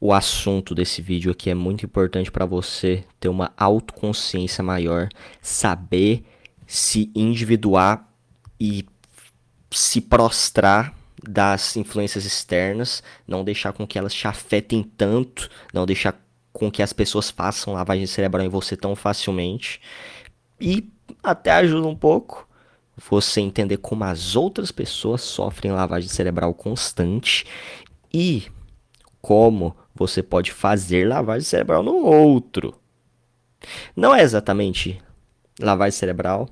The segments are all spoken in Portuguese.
o assunto desse vídeo aqui é muito importante para você ter uma autoconsciência maior, saber se individuar e se prostrar das influências externas, não deixar com que elas te afetem tanto, não deixar com que as pessoas façam lavagem cerebral em você tão facilmente. E até ajuda um pouco você entender como as outras pessoas sofrem lavagem cerebral constante e como você pode fazer lavagem cerebral no outro. Não é exatamente lavagem cerebral,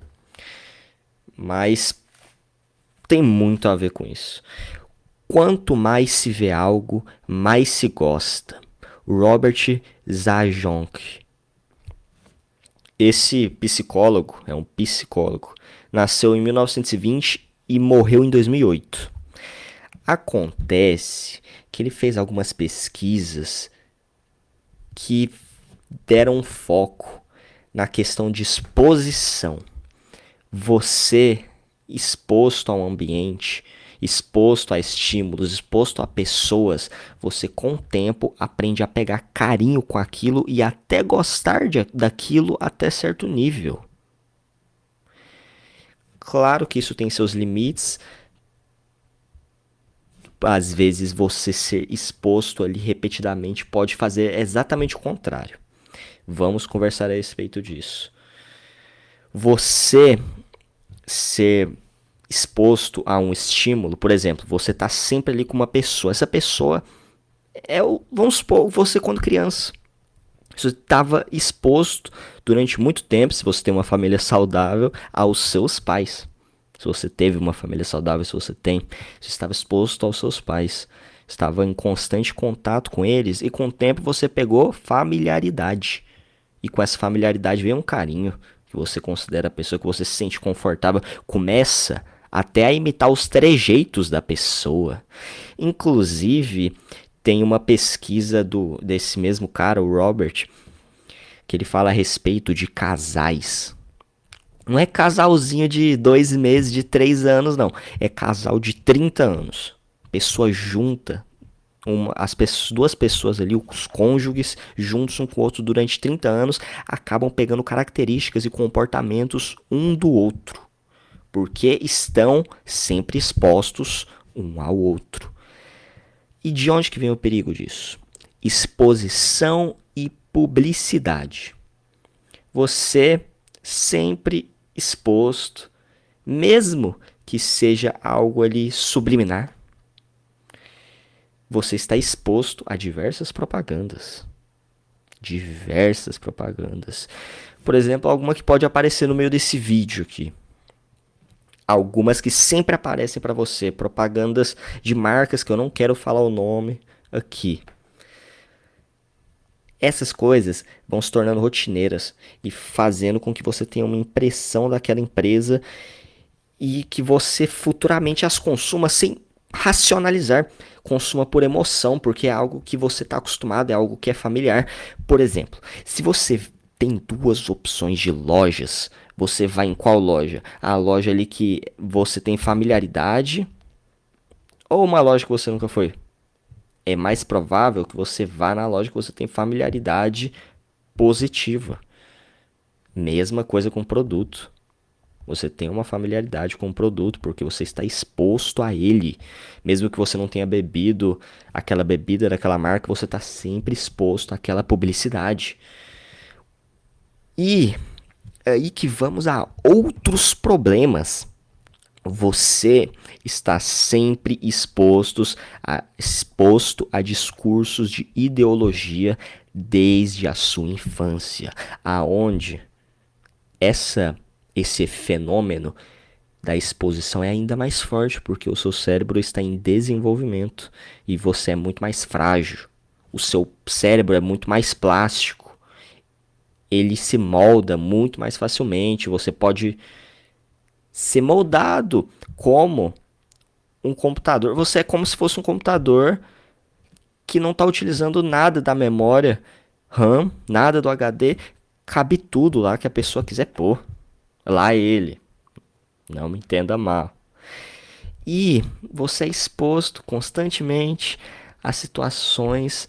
mas tem muito a ver com isso. Quanto mais se vê algo, mais se gosta. Robert Zajonc. Esse psicólogo, é um psicólogo, nasceu em 1920 e morreu em 2008. Acontece que ele fez algumas pesquisas que deram foco na questão de exposição. Você exposto a um ambiente, exposto a estímulos, exposto a pessoas, você com o tempo aprende a pegar carinho com aquilo e até gostar daquilo até certo nível. Claro que isso tem seus limites. Às vezes você ser exposto ali repetidamente pode fazer exatamente o contrário. Vamos conversar a respeito disso. Você ser exposto a um estímulo, por exemplo, você está sempre ali com uma pessoa. Essa pessoa vamos supor, você quando criança. Você estava exposto durante muito tempo, se você tem uma família saudável, aos seus pais. Se você teve uma família saudável, se você tem, você estava exposto aos seus pais. Estava em constante contato com eles e com o tempo você pegou familiaridade. E com essa familiaridade vem um carinho que você considera a pessoa, que você se sente confortável. Começa até a imitar os trejeitos da pessoa. Inclusive, tem uma pesquisa desse mesmo cara, o Robert, que ele fala a respeito de casais. Não é casalzinho de 2 meses, de 3 anos, não. É casal de 30 anos. Pessoa junta, duas pessoas ali, os cônjuges, juntos um com o outro durante 30 anos, acabam pegando características e comportamentos um do outro. Porque estão sempre expostos um ao outro. E de onde que vem o perigo disso? Exposição e publicidade. Você sempre exposto, mesmo que seja algo ali subliminar, você está exposto a diversas propagandas. Diversas propagandas. Por exemplo, alguma que pode aparecer no meio desse vídeo aqui. Algumas que sempre aparecem para você. Propagandas de marcas que eu não quero falar o nome aqui. Essas coisas vão se tornando rotineiras e fazendo com que você tenha uma impressão daquela empresa e que você futuramente as consuma sem racionalizar. Consuma por emoção, porque é algo que você está acostumado, é algo que é familiar. Por exemplo, se você tem duas opções de lojas, você vai em qual loja? A loja ali que você tem familiaridade ou uma loja que você nunca foi? É mais provável que você vá na loja que você tem familiaridade positiva. Mesma coisa com o produto. Você tem uma familiaridade com o produto porque você está exposto a ele. Mesmo que você não tenha bebido aquela bebida daquela marca, você está sempre exposto àquela publicidade. E aí que vamos a outros problemas. Você está sempre exposto a discursos de ideologia desde a sua infância, aonde esse fenômeno da exposição é ainda mais forte, porque o seu cérebro está em desenvolvimento e você é muito mais frágil. O seu cérebro é muito mais plástico. Ele se molda muito mais facilmente. Você pode ser moldado como um computador. Você é como se fosse um computador que não está utilizando nada da memória RAM, nada do HD. Cabe tudo lá que a pessoa quiser pôr. Lá ele. Não me entenda mal. E você é exposto constantemente a situações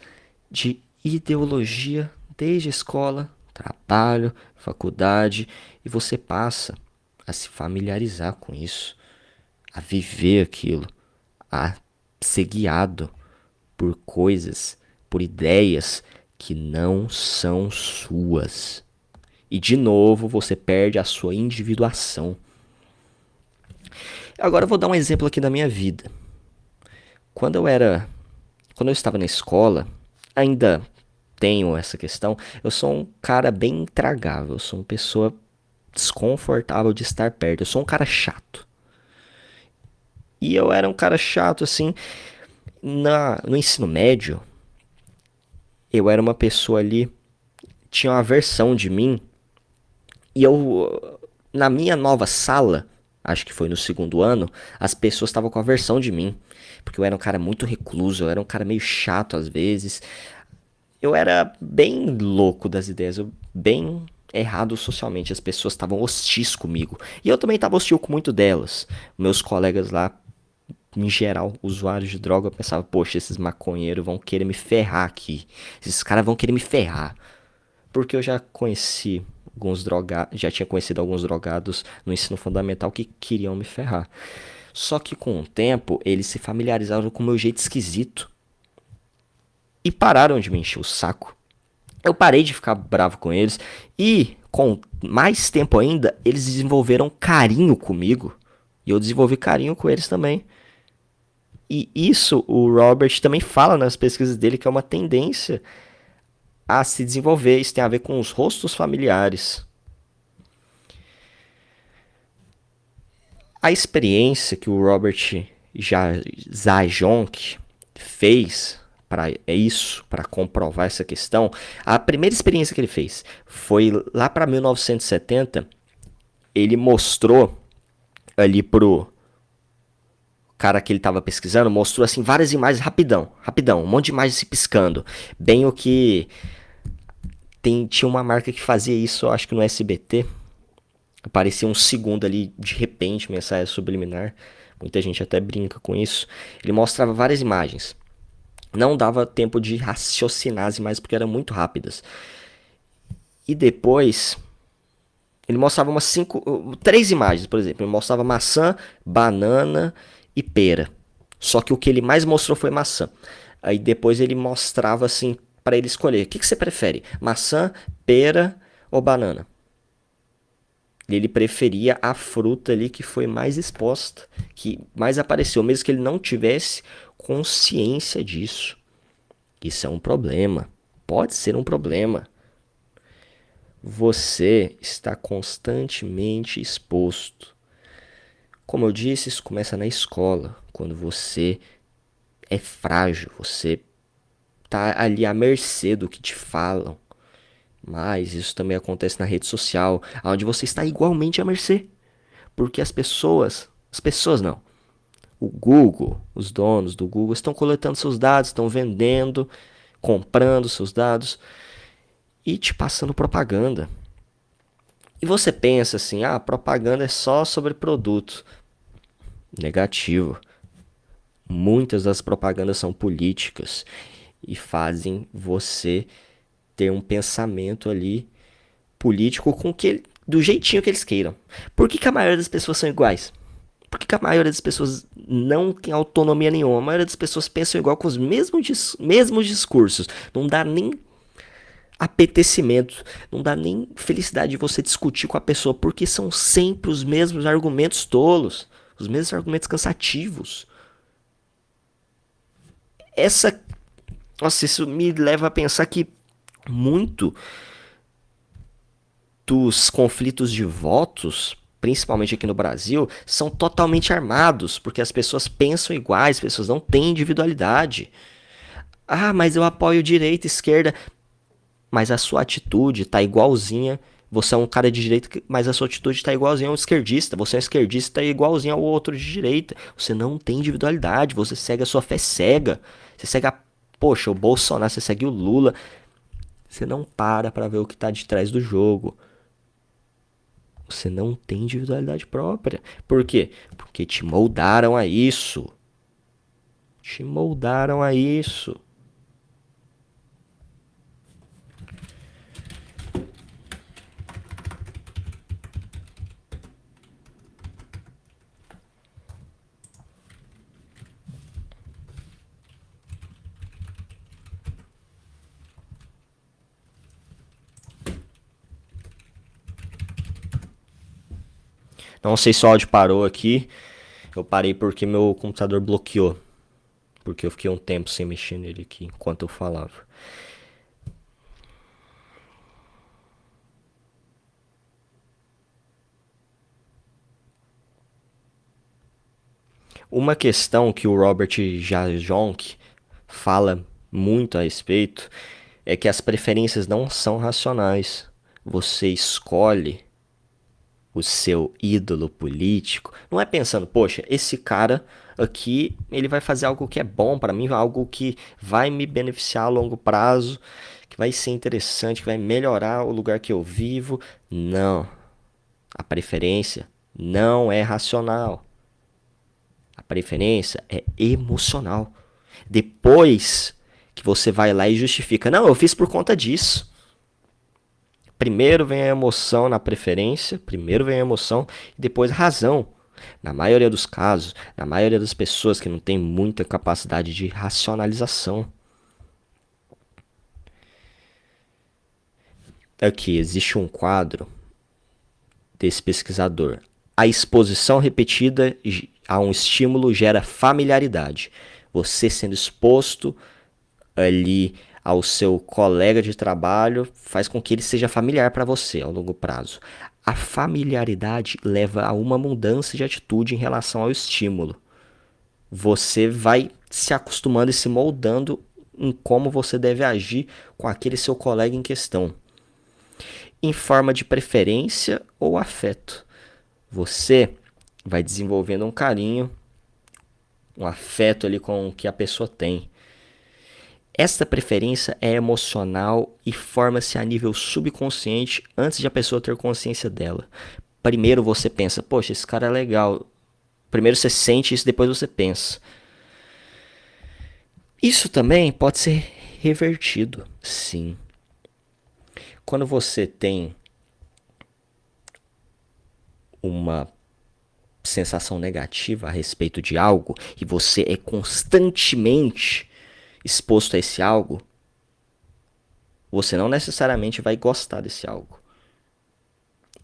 de ideologia desde a escola, trabalho, faculdade, e você passa a se familiarizar com isso, a viver aquilo, a ser guiado por coisas, por ideias que não são suas. E de novo você perde a sua individuação. Agora eu vou dar um exemplo aqui da minha vida. Quando eu era, quando eu estava na escola, ainda tenho essa questão, eu sou um cara bem intragável, eu sou uma pessoa desconfortável de estar perto, eu sou um cara chato. E eu era um cara chato assim, no ensino médio, eu era uma pessoa ali, tinha uma versão de mim, e eu, na minha nova sala, acho que foi no segundo ano, as pessoas estavam com a versão de mim, porque eu era um cara muito recluso, eu era um cara meio chato às vezes, eu era bem louco das ideias, eu bem errado socialmente, as pessoas estavam hostis comigo, e eu também estava hostil com muito delas, meus colegas lá, em geral, usuários de droga, eu pensava, poxa, esses maconheiros vão querer me ferrar aqui. Esses caras vão querer me ferrar. Porque eu já conheci alguns drogados, já tinha conhecido alguns drogados no ensino fundamental que queriam me ferrar. Só que com o tempo, eles se familiarizaram com o meu jeito esquisito e pararam de me encher o saco. Eu parei de ficar bravo com eles e, com mais tempo ainda, eles desenvolveram carinho comigo. E eu desenvolvi carinho com eles também. E isso o Robert também fala nas pesquisas dele que é uma tendência a se desenvolver. Isso tem a ver com os rostos familiares. A experiência que o Robert Zajonc fez para isso, para comprovar essa questão, a primeira experiência que ele fez foi lá para 1970. Ele mostrou ali pro cara que ele estava pesquisando, mostrou assim várias imagens rapidão, rapidão, um monte de imagens se piscando, bem o que tinha uma marca que fazia isso, eu acho que no SBT. Aparecia um segundo ali, de repente, mensagem subliminar. Muita gente até brinca com isso. Ele mostrava várias imagens. Não dava tempo de raciocinar as imagens porque eram muito rápidas. E depois, ele mostrava umas três imagens, por exemplo. Ele mostrava maçã, banana e pera. Só que o que ele mais mostrou foi maçã. Aí depois ele mostrava assim para ele escolher. O que você prefere? Maçã, pera ou banana? Ele preferia a fruta ali que foi mais exposta, que mais apareceu, mesmo que ele não tivesse consciência disso. Isso é um problema. Pode ser um problema. Você está constantemente exposto. Como eu disse, isso começa na escola, quando você é frágil, você está ali à mercê do que te falam. Mas isso também acontece na rede social, onde você está igualmente à mercê. Porque as pessoas não. O Google, os donos do Google estão coletando seus dados, estão vendendo, comprando seus dados e te passando propaganda. E você pensa assim, ah, propaganda é só sobre produto. Negativo. Muitas das propagandas são políticas e fazem você ter um pensamento ali político com que do jeitinho que eles queiram. Por que a maioria das pessoas são iguais? Por que a maioria das pessoas não tem autonomia nenhuma? A maioria das pessoas pensam igual com os mesmos discursos. Não dá nem apetecimento, não dá nem felicidade de você discutir com a pessoa, porque são sempre os mesmos argumentos tolos, os mesmos argumentos cansativos. Essa, nossa, isso me leva a pensar que muito dos conflitos de votos, principalmente aqui no Brasil, são totalmente armados, porque as pessoas pensam iguais, as pessoas não têm individualidade. Ah, mas eu apoio direita, esquerda, mas a sua atitude tá igualzinha. Você é um cara de direita, mas a sua atitude tá igualzinha a um esquerdista. Você é um esquerdista, tá igualzinho ao outro de direita. Você não tem individualidade, você segue a sua fé cega. Você segue poxa, o Bolsonaro, você segue o Lula. Você não para ver o que tá de trás do jogo. Você não tem individualidade própria. Por quê? Porque te moldaram a isso. Te moldaram a isso. Não sei se o áudio parou aqui. Eu parei porque meu computador bloqueou. Porque eu fiquei um tempo sem mexer nele aqui enquanto eu falava. Uma questão que o Robert Jajonk fala muito a respeito é que as preferências não são racionais. Você escolhe o seu ídolo político, não é pensando, poxa, esse cara aqui, ele vai fazer algo que é bom para mim, algo que vai me beneficiar a longo prazo, que vai ser interessante, que vai melhorar o lugar que eu vivo. Não. A preferência não é racional. A preferência é emocional. Depois que você vai lá e justifica, não, eu fiz por conta disso. Primeiro vem a emoção na preferência, primeiro vem a emoção e depois a razão. Na maioria dos casos, na maioria das pessoas que não tem muita capacidade de racionalização. Aqui existe um quadro desse pesquisador. A exposição repetida a um estímulo gera familiaridade. Você sendo exposto ali ao seu colega de trabalho faz com que ele seja familiar para você ao longo prazo. A familiaridade leva a uma mudança de atitude em relação ao estímulo. Você vai se acostumando e se moldando em como você deve agir com aquele seu colega em questão, em forma de preferência ou afeto. Você vai desenvolvendo um carinho, um afeto ali com o que a pessoa tem. Esta preferência é emocional e forma-se a nível subconsciente antes de a pessoa ter consciência dela. Primeiro você pensa, poxa, esse cara é legal. Primeiro você sente isso, depois você pensa. Isso também pode ser revertido, sim. Quando você tem uma sensação negativa a respeito de algo e você é constantemente exposto a esse algo, você não necessariamente vai gostar desse algo.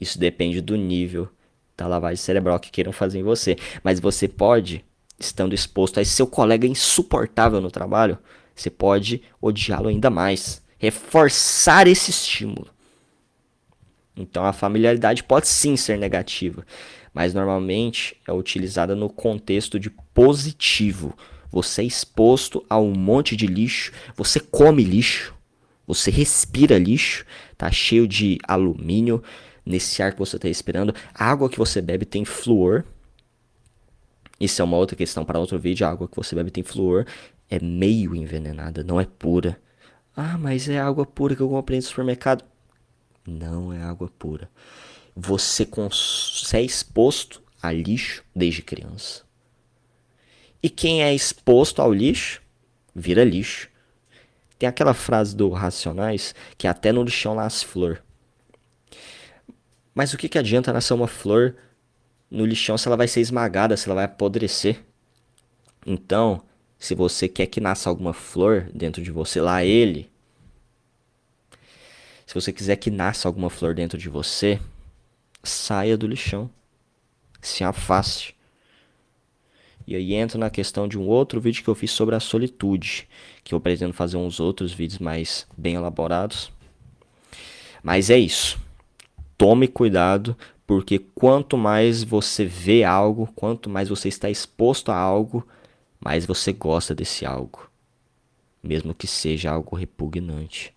Isso depende do nível da lavagem cerebral que queiram fazer em você. Mas você pode, estando exposto a esse seu colega insuportável no trabalho, você pode odiá-lo ainda mais. Reforçar esse estímulo. Então a familiaridade pode sim ser negativa, mas normalmente é utilizada no contexto de positivo. Você é exposto a um monte de lixo, você come lixo, você respira lixo, tá cheio de alumínio nesse ar que você está respirando. A água que você bebe tem flúor. Isso é uma outra questão para outro vídeo. A água que você bebe tem flúor. É meio envenenada, não é pura. Ah, mas é água pura que eu comprei no supermercado. Não é água pura. Você é exposto a lixo desde criança. E quem é exposto ao lixo, vira lixo. Tem aquela frase do Racionais que até no lixão nasce flor. Mas o que adianta nascer uma flor no lixão se ela vai ser esmagada, se ela vai apodrecer? Então, se você quer que nasça alguma flor dentro de você, lá ele. Se você quiser que nasça alguma flor dentro de você, saia do lixão. Se afaste. E aí entra na questão de um outro vídeo que eu fiz sobre a solitude, que eu pretendo fazer uns outros vídeos mais bem elaborados. Mas é isso. Tome cuidado, porque quanto mais você vê algo, quanto mais você está exposto a algo, mais você gosta desse algo, mesmo que seja algo repugnante.